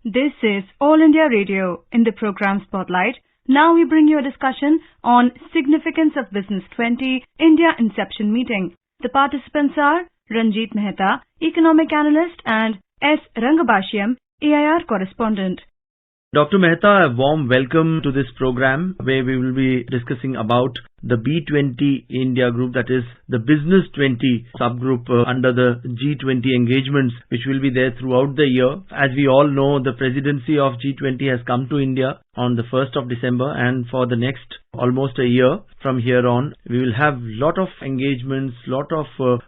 This is All India Radio. In the program Spotlight, now we bring you a discussion on Significance of Business 20 India Inception meeting. The participants are Ranjit Mehta, Economic Analyst, and S. Rangabashyam, AIR Correspondent. Dr. Mehta, a warm welcome to this program where we will be discussing about the B20 India group, that is the Business 20 subgroup under the G20 engagements which will be there throughout the year. As we all know, the presidency of G20 has come to India on the 1st of December, and for the next almost a year from here on, we will have lot of engagements, lot of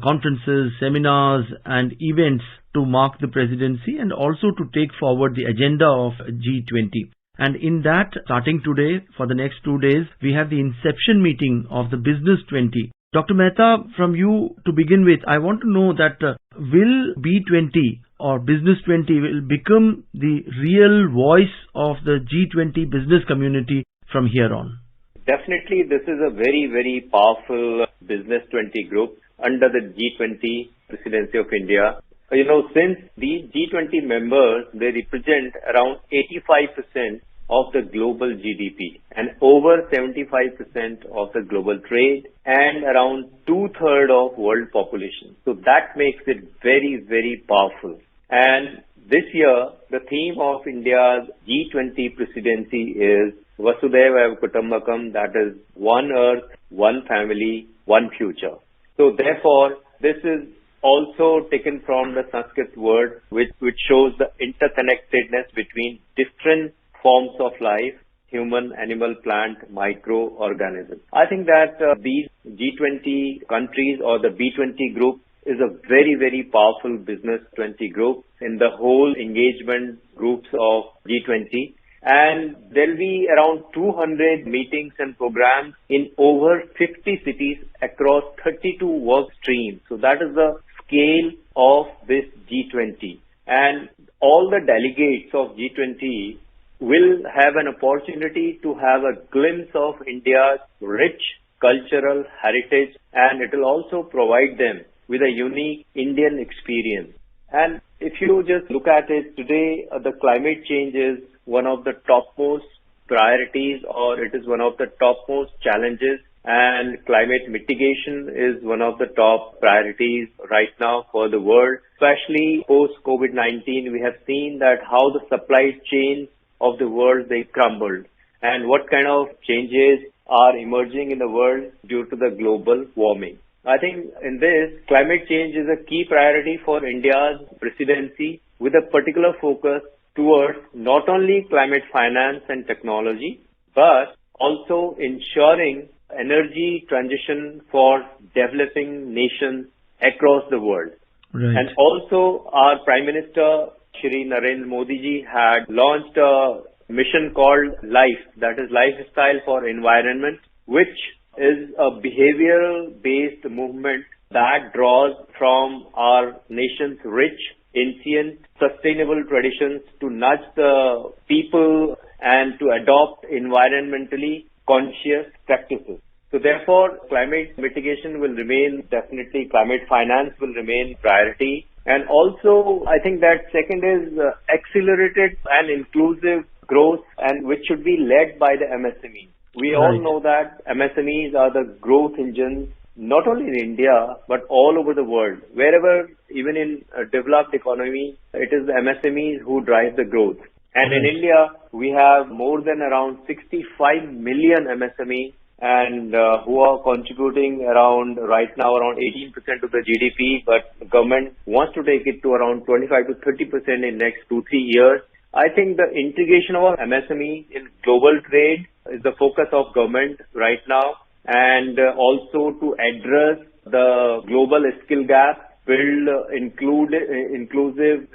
conferences, seminars and events to mark the presidency and also to take forward the agenda of G20. And in that, starting today, for the next 2 days, we have the Inception meeting of the Business 20. Dr. Mehta, from you to begin with, I want to know that will B20 or Business 20 will become the real voice of the G20 business community from here on? Definitely, this is a very, very powerful Business 20 group under the G20 presidency of India. Since these G20 members, they represent around 85% of the global GDP and over 75% of the global trade and around 2/3 of world population. So that makes it very, very powerful. And this year, the theme of India's G20 presidency is Vasudhaiva Kutumbakam, that is one earth, one family, one future. So therefore, this is also taken from the Sanskrit word which shows the interconnectedness between different forms of life, human, animal, plant, microorganism. I think that these G20 countries or the B20 group is a very, very powerful Business 20 group in the whole engagement groups of G20. And there will be around 200 meetings and programs in over 50 cities across 32 work streams. So that is the scale of this G20. And all the delegates of G20 will have an opportunity to have a glimpse of India's rich cultural heritage, and it will also provide them with a unique Indian experience. And if you just look at it today, the climate change is one of the topmost priorities, or it is one of the topmost challenges, and climate mitigation is one of the top priorities right now for the world. Especially post COVID-19, we have seen that how the supply chains of the world, they crumbled, and what kind of changes are emerging in the world due to the global warming. I think in this, climate change is a key priority for India's presidency, with a particular focus towards not only climate finance and technology, but also ensuring energy transition for developing nations across the world. Right. And also our Prime Minister, Shri Narendra Modi ji, had launched a mission called LIFE, that is Lifestyle for Environment, which is a behavioral-based movement that draws from our nation's rich, ancient, sustainable traditions to nudge the people and to adopt environmentally conscious practices. So therefore, climate mitigation will remain, definitely climate finance will remain priority. And also, I think that second is accelerated and inclusive growth, and which should be led by the MSMEs. We all know that MSMEs are the growth engines, not only in India, but all over the world. Wherever, even in a developed economy, it is the MSMEs who drive the growth. And in India, we have more than around 65 million MSMEs, and who are contributing right now around 18% of the GDP, but the government wants to take it to around 25 to 30% in next 2-3 years. I think the integration of MSME in global trade is the focus of government right now, and also to address the global skill gap, build inclusive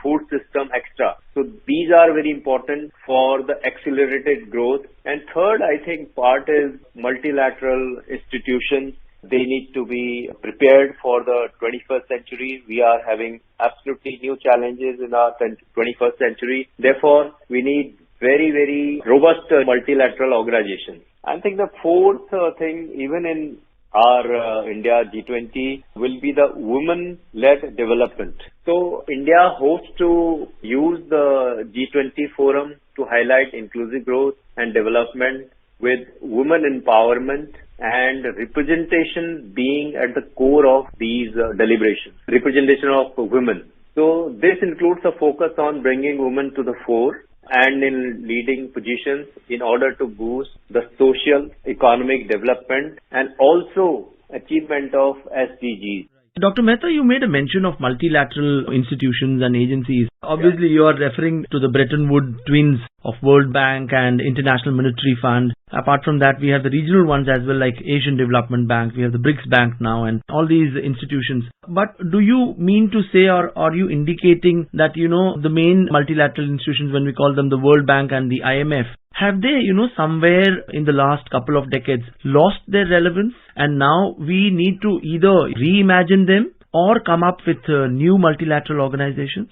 food system extra. So these are very important for the accelerated growth. And third, I think part is multilateral institutions. They need to be prepared for the 21st century. We are having absolutely new challenges in our 21st century. Therefore, we need very, very robust multilateral organizations. I think the fourth thing, even in our India G20 will be the women-led development. So India hopes to use the G20 forum to highlight inclusive growth and development with women empowerment and representation being at the core of these deliberations, representation of women. So this includes a focus on bringing women to the fore and in leading positions in order to boost the social, economic development and also achievement of SDGs. Dr. Mehta, you made a mention of multilateral institutions and agencies. Obviously, you are referring to the Bretton Woods twins of World Bank and International Monetary Fund. Apart from that, we have the regional ones as well, like Asian Development Bank. We have the BRICS Bank now and all these institutions. But do you mean to say, or are you indicating that, the main multilateral institutions, when we call them the World Bank and the IMF, have they, somewhere in the last couple of decades lost their relevance, and now we need to either reimagine them or come up with new multilateral organizations?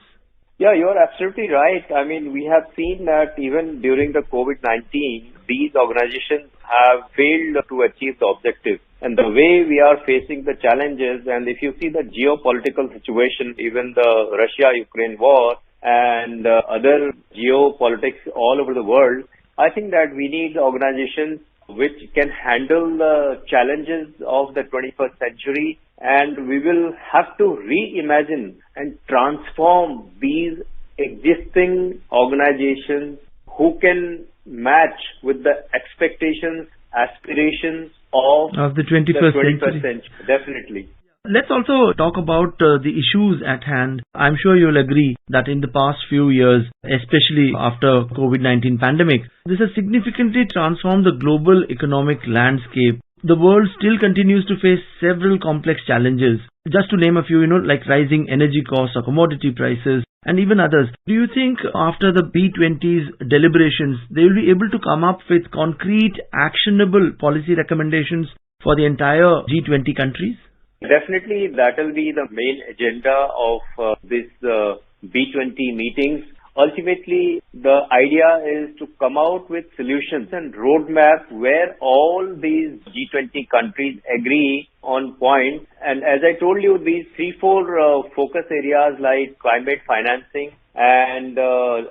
Yeah, you're absolutely right. I mean, we have seen that even during the COVID-19, these organizations have failed to achieve the objective. And the way we are facing the challenges, and if you see the geopolitical situation, even the Russia-Ukraine war and other geopolitics all over the world, I think that we need organizations which can handle the challenges of the 21st century, and we will have to reimagine and transform these existing organizations who can match with the expectations, aspirations of the 21st century. Definitely. Let's also talk about the issues at hand. I'm sure you'll agree that in the past few years, especially after COVID-19 pandemic, this has significantly transformed the global economic landscape. The world still continues to face several complex challenges. Just to name a few, like rising energy costs or commodity prices and even others. Do you think after the B20's deliberations, they will be able to come up with concrete, actionable policy recommendations for the entire G20 countries? Definitely, that will be the main agenda of this B20 meetings. Ultimately, the idea is to come out with solutions and roadmap where all these G20 countries agree on points. And as I told you, these 3-4 focus areas like climate financing and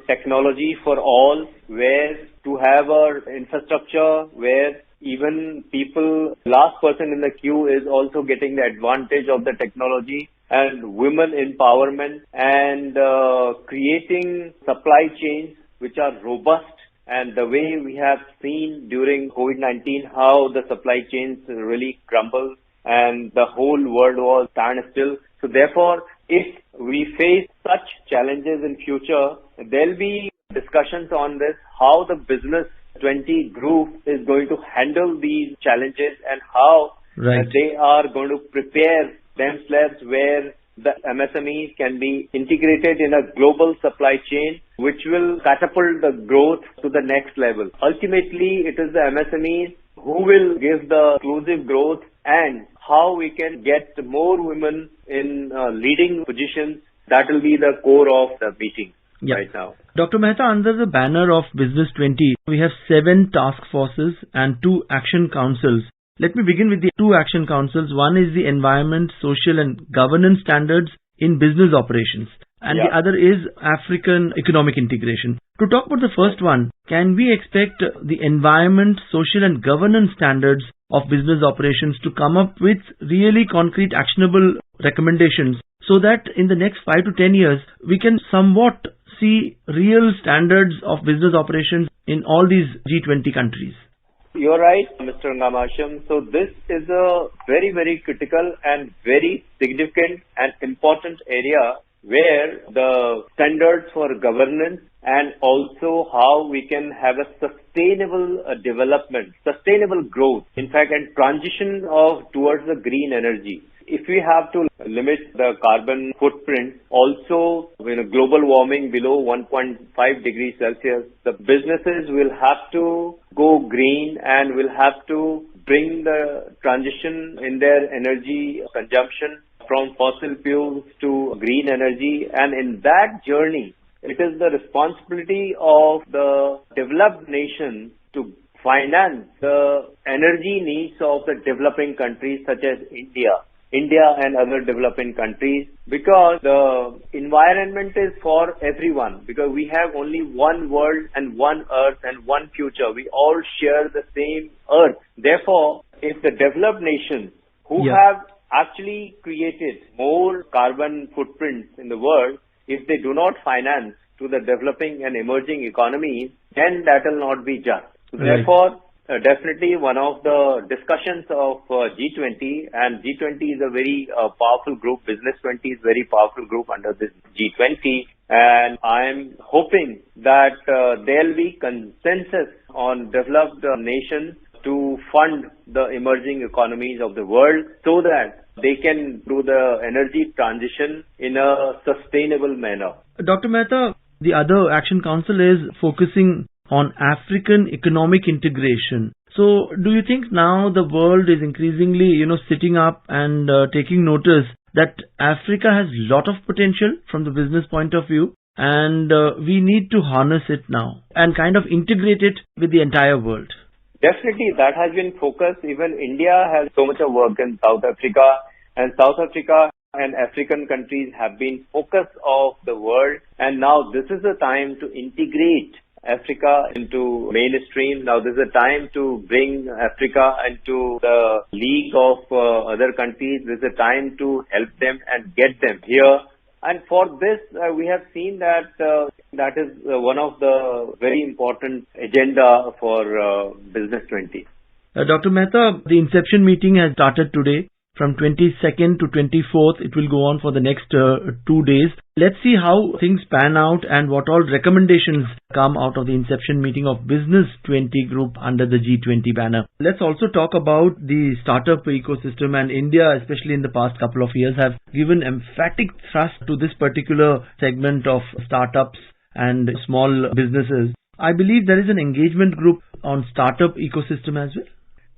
technology for all, where to have our infrastructure, where even last person in the queue is also getting the advantage of the technology, and women empowerment and creating supply chains which are robust. And the way we have seen during COVID-19 how the supply chains really crumbled and the whole world was standstill. So therefore, if we face such challenges in future, there'll be discussions on this, how the business 20 group is going to handle these challenges and how they are going to prepare themselves where the MSMEs can be integrated in a global supply chain which will catapult the growth to the next level. Ultimately, it is the MSMEs who will give the inclusive growth and how we can get more women in leading positions. That will be the core of the meeting. Right now. Dr. Mehta, under the banner of Business 20, we have 7 task forces and 2 action councils. Let me begin with the 2 action councils. One is the Environment, Social and Governance Standards in Business Operations, and the other is African Economic Integration. To talk about the first one, can we expect the Environment, Social and Governance Standards of Business Operations to come up with really concrete, actionable recommendations so that in the next 5 to 10 years, we can somewhat see real standards of business operations in all these G20 countries? You're right, Mr. Ngamasham. So this is a very, very critical and very significant and important area where the standards for governance and also how we can have a sustainable development, sustainable growth, in fact, and transition towards the green energy. If we have to limit the carbon footprint, also global warming below 1.5 degrees Celsius, the businesses will have to go green and will have to bring the transition in their energy consumption from fossil fuels to green energy. And in that journey, it is the responsibility of the developed nation to finance the energy needs of the developing countries such as India and other developing countries, because the environment is for everyone, because we have only one world and one earth and one future. We all share the same earth. Therefore, if the developed nations who have actually created more carbon footprints in the world, if they do not finance to the developing and emerging economies, then that will not be just. Therefore, definitely one of the discussions of G20, and G20 is a very powerful group. Business 20 is a very powerful group under this G20, and I am hoping that there will be consensus on developed nations to fund the emerging economies of the world so that they can do the energy transition in a sustainable manner. Dr. Mehta, the other Action Council is focusing on African economic integration. So, do you think now the world is increasingly, sitting up and taking notice that Africa has a lot of potential from the business point of view, and we need to harness it now and kind of integrate it with the entire world? Definitely, that has been focused. Even India has so much of work in South Africa, and South Africa and African countries have been focus of the world. And now this is the time to integrate Africa into mainstream. Now this is the time to bring Africa into the league of other countries. This is the time to help them and get them here. And for this, we have seen that that is one of the very important agenda for Business 20. Dr. Mehta, the Inception meeting has started today. From 22nd to 24th, it will go on for the next 2 days. Let's see how things pan out and what all recommendations come out of the Inception meeting of Business 20 Group under the G20 banner. Let's also talk about the startup ecosystem, and India, especially in the past couple of years, have given emphatic thrust to this particular segment of startups and small businesses. I believe there is an engagement group on startup ecosystem as well.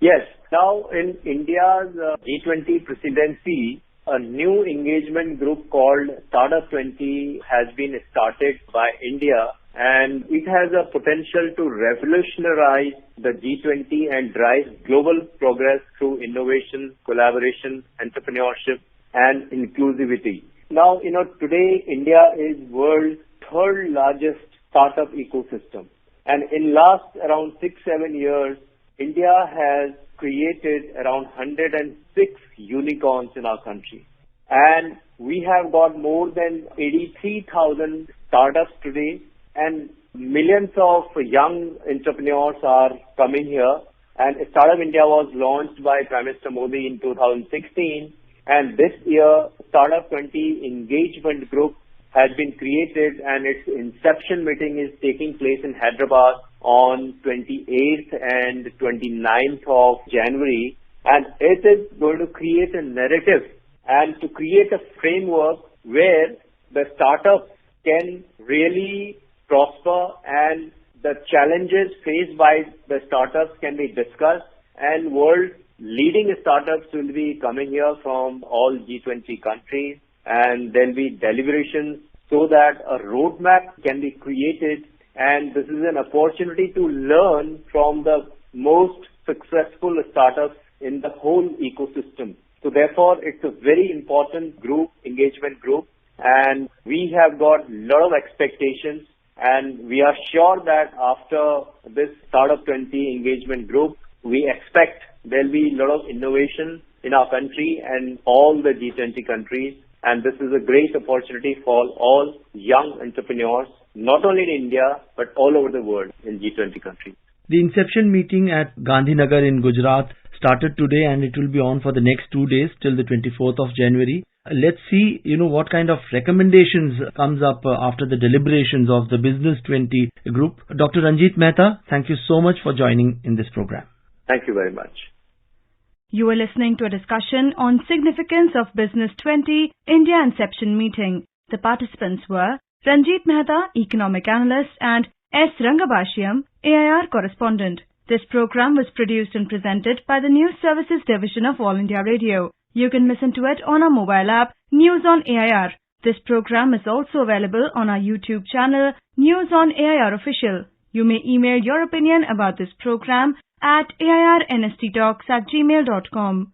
Yes. Now, in India's G20 presidency, a new engagement group called Startup 20 has been started by India, and it has a potential to revolutionize the G20 and drive global progress through innovation, collaboration, entrepreneurship, and inclusivity. Now, today India is world's third largest startup ecosystem, and in last around 6-7 years, India has created around 106 unicorns in our country. And we have got more than 83,000 startups today, and millions of young entrepreneurs are coming here. And Startup India was launched by Prime Minister Modi in 2016. And this year, Startup 20 Engagement Group has been created, and its Inception meeting is taking place in Hyderabad on 28th and 29th of January, and it is going to create a narrative and to create a framework where the startups can really prosper and the challenges faced by the startups can be discussed, and world leading startups will be coming here from all G20 countries, and there will be deliberations so that a roadmap can be created. And this is an opportunity to learn from the most successful startups in the whole ecosystem. So therefore, it's a very important engagement group, and we have got a lot of expectations, and we are sure that after this Startup 20 engagement group, we expect there'll be a lot of innovation in our country and all the G20 countries. And this is a great opportunity for all young entrepreneurs, not only in India, but all over the world in G20 countries. The Inception meeting at Gandhinagar in Gujarat started today, and it will be on for the next 2 days till the 24th of January. Let's see, what kind of recommendations comes up after the deliberations of the Business 20 group. Dr. Ranjit Mehta, thank you so much for joining in this program. Thank you very much. You are listening to a discussion on significance of Business 20 India Inception meeting. The participants were Ranjit Mehta, Economic Analyst, and S. Rangabashyam, AIR Correspondent. This program was produced and presented by the News Services Division of All India Radio. You can listen to it on our mobile app, News on AIR. This program is also available on our YouTube channel, News on AIR Official. You may email your opinion about this program at airnsttalks@gmail.com.